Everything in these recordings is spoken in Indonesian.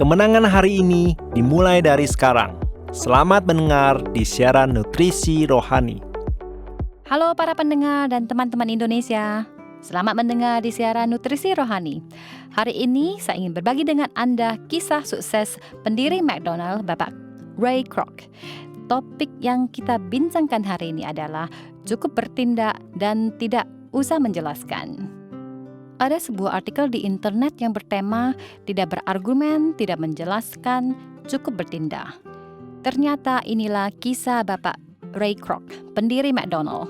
Kemenangan hari ini dimulai dari sekarang. Selamat mendengar di siaran Nutrisi Rohani. Halo para pendengar dan teman-teman Indonesia. Selamat mendengar di siaran Nutrisi Rohani. Hari ini saya ingin berbagi dengan Anda kisah sukses pendiri McDonald, Bapak Ray Kroc. Topik yang kita bincangkan hari ini adalah cukup bertindak dan tidak usah menjelaskan. Ada sebuah artikel di internet yang bertema tidak berargumen, tidak menjelaskan, cukup bertindak. Ternyata inilah kisah Bapak Ray Kroc, pendiri McDonald,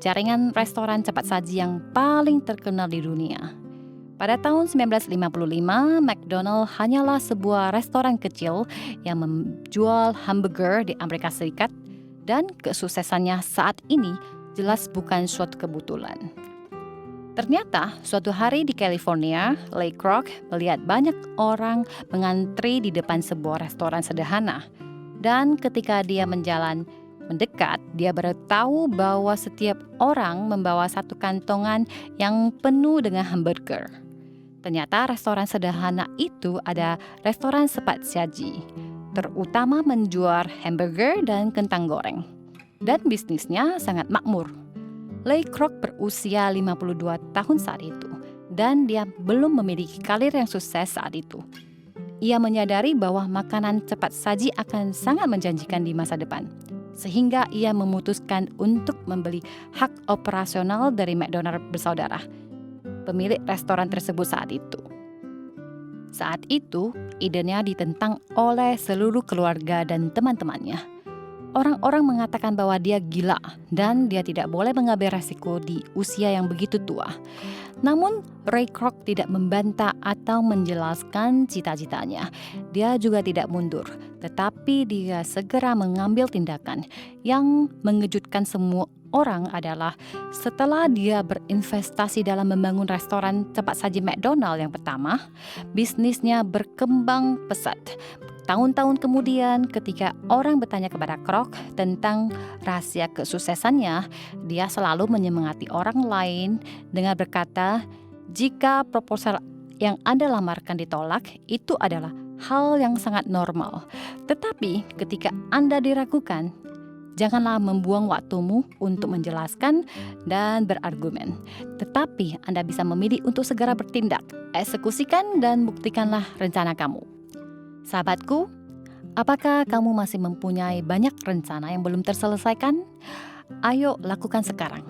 jaringan restoran cepat saji yang paling terkenal di dunia. Pada tahun 1955, McDonald hanyalah sebuah restoran kecil yang menjual hamburger di Amerika Serikat, dan kesuksesannya saat ini jelas bukan suatu kebetulan. Ternyata, suatu hari di California, Ray Kroc melihat banyak orang mengantri di depan sebuah restoran sederhana. Dan ketika dia mendekat, dia baru tahu bahwa setiap orang membawa satu kantongan yang penuh dengan hamburger. Ternyata restoran sederhana itu ada restoran cepat saji, terutama menjual hamburger dan kentang goreng. Dan bisnisnya sangat makmur. Ray Kroc berusia 52 tahun saat itu, dan dia belum memiliki karir yang sukses saat itu. Ia menyadari bahwa makanan cepat saji akan sangat menjanjikan di masa depan, sehingga ia memutuskan untuk membeli hak operasional dari McDonald bersaudara, pemilik restoran tersebut saat itu. Saat itu, idenya ditentang oleh seluruh keluarga dan teman-temannya. Orang-orang mengatakan bahwa dia gila dan dia tidak boleh mengambil resiko di usia yang begitu tua. Namun, Ray Kroc tidak membantah atau menjelaskan cita-citanya. Dia juga tidak mundur, tetapi dia segera mengambil tindakan. Yang mengejutkan semua orang adalah setelah dia berinvestasi dalam membangun restoran cepat saji McDonald yang pertama, bisnisnya berkembang pesat. Tahun-tahun kemudian, ketika orang bertanya kepada Kroc tentang rahasia kesuksesannya, dia selalu menyemangati orang lain dengan berkata, jika proposal yang Anda lamarkan ditolak, itu adalah hal yang sangat normal. Tetapi ketika Anda diragukan, janganlah membuang waktumu untuk menjelaskan dan berargumen. Tetapi Anda bisa memilih untuk segera bertindak, eksekusikan dan buktikanlah rencana kamu. Sahabatku, apakah kamu masih mempunyai banyak rencana yang belum terselesaikan? Ayo lakukan sekarang.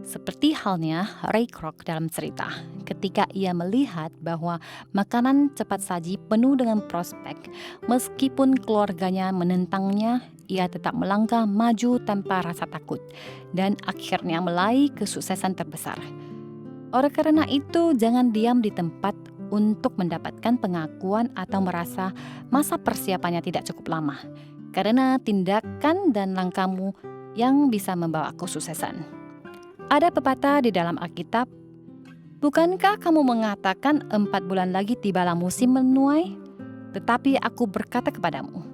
Seperti halnya Ray Kroc dalam cerita, ketika ia melihat bahwa makanan cepat saji penuh dengan prospek, meskipun keluarganya menentangnya, ia tetap melangkah maju tanpa rasa takut, dan akhirnya meraih kesuksesan terbesar. Oleh karena itu, jangan diam di tempat untuk mendapatkan pengakuan atau merasa masa persiapannya tidak cukup lama, karena tindakan dan langkahmu yang bisa membawa kesuksesan. Ada pepatah di dalam Alkitab, bukankah kamu mengatakan 4 bulan lagi tibalah musim menuai? Tetapi aku berkata kepadamu,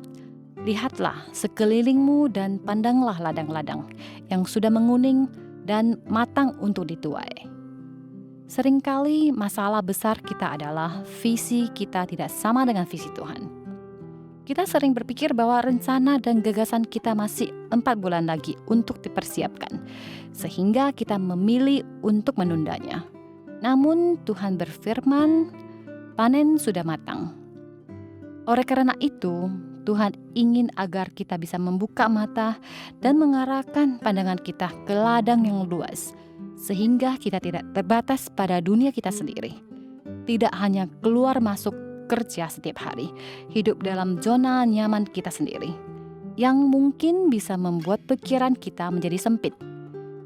lihatlah sekelilingmu dan pandanglah ladang-ladang yang sudah menguning dan matang untuk dituai. Seringkali masalah besar kita adalah visi kita tidak sama dengan visi Tuhan. Kita sering berpikir bahwa rencana dan gagasan kita masih 4 bulan lagi untuk dipersiapkan, sehingga kita memilih untuk menundanya. Namun Tuhan berfirman, panen sudah matang. Oleh karena itu, Tuhan ingin agar kita bisa membuka mata dan mengarahkan pandangan kita ke ladang yang luas, sehingga kita tidak terbatas pada dunia kita sendiri. Tidak hanya keluar masuk kerja setiap hari, hidup dalam zona nyaman kita sendiri, yang mungkin bisa membuat pikiran kita menjadi sempit.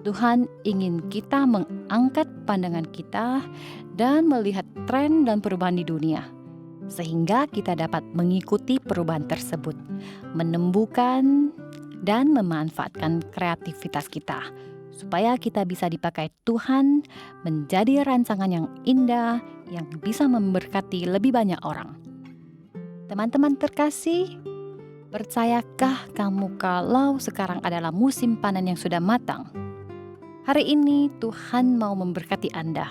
Tuhan ingin kita mengangkat pandangan kita dan melihat tren dan perubahan di dunia, sehingga kita dapat mengikuti perubahan tersebut, menumbuhkan dan memanfaatkan kreativitas kita, supaya kita bisa dipakai Tuhan menjadi rancangan yang indah yang bisa memberkati lebih banyak orang. Teman-teman terkasih, percayakah kamu kalau sekarang adalah musim panen yang sudah matang? Hari ini Tuhan mau memberkati Anda,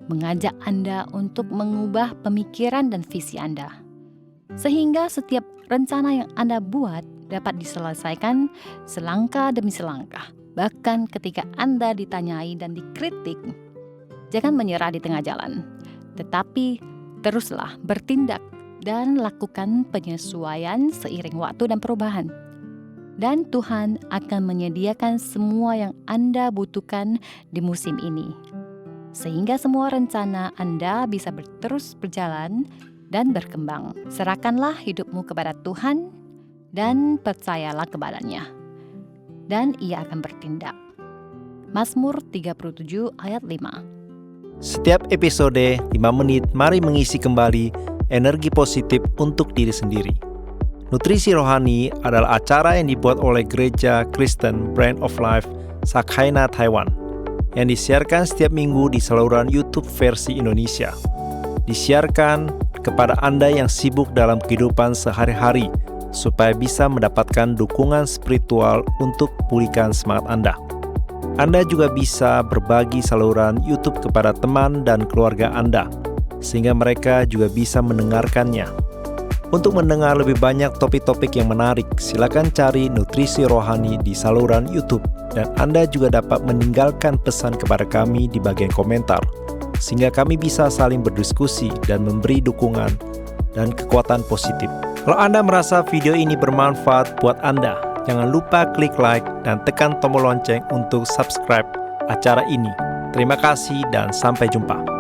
mengajak Anda untuk mengubah pemikiran dan visi Anda. Sehingga setiap rencana yang Anda buat dapat diselesaikan selangkah demi selangkah. Bahkan ketika Anda ditanyai dan dikritik, jangan menyerah di tengah jalan, tetapi teruslah bertindak dan lakukan penyesuaian seiring waktu dan perubahan. Dan Tuhan akan menyediakan semua yang Anda butuhkan di musim ini, sehingga semua rencana Anda bisa terus berjalan dan berkembang. Serahkanlah hidupmu kepada Tuhan dan percayalah kepadanya, dan Ia akan bertindak. Mazmur 37 ayat 5. Setiap episode 5 menit, mari mengisi kembali energi positif untuk diri sendiri. Nutrisi Rohani adalah acara yang dibuat oleh Gereja Kristen Brand of Life Sakhaina Taiwan, yang disiarkan setiap minggu di saluran YouTube versi Indonesia. Disiarkan kepada Anda yang sibuk dalam kehidupan sehari-hari, supaya bisa mendapatkan dukungan spiritual untuk pulihkan semangat Anda. Anda juga bisa berbagi saluran YouTube kepada teman dan keluarga Anda, sehingga mereka juga bisa mendengarkannya. Untuk mendengar lebih banyak topik-topik yang menarik, silakan cari Nutrisi Rohani di saluran YouTube, dan Anda juga dapat meninggalkan pesan kepada kami di bagian komentar, sehingga kami bisa saling berdiskusi dan memberi dukungan dan kekuatan positif. Kalau Anda merasa video ini bermanfaat buat Anda, jangan lupa klik like dan tekan tombol lonceng untuk subscribe acara ini. Terima kasih dan sampai jumpa.